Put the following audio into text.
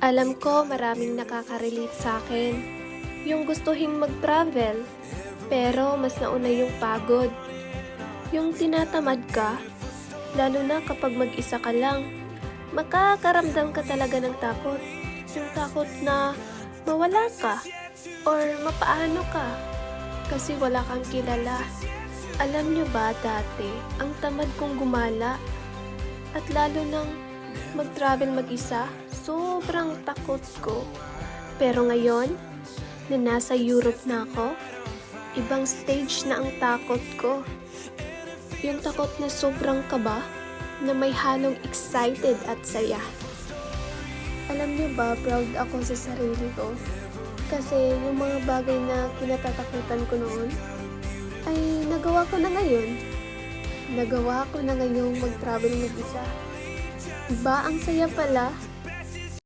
Alam ko maraming nakaka-relate sa akin. Yung gustuhin mag-travel, pero mas nauna yung pagod. Yung tinatamad ka, lalo na kapag mag-isa ka lang. Makakaramdam ka talaga ng takot. Yung takot na mawala ka or mapaano ka kasi wala kang kilala. Alam nyo ba dati, ang tamad kong gumala at lalo nang mag-travel mag-isa, sobrang takot ko. Pero ngayon, na nasa Europe na ako, ibang stage na ang takot ko. Yung takot na sobrang kaba, na may halong excited at saya. Alam niyo ba, proud ako sa sarili ko. Kasi yung mga bagay na kinatatakutan ko noon, ay nagawa ko na ngayon. Nagawa ko na ngayong mag-travel mag-isa. Diba ang saya pala?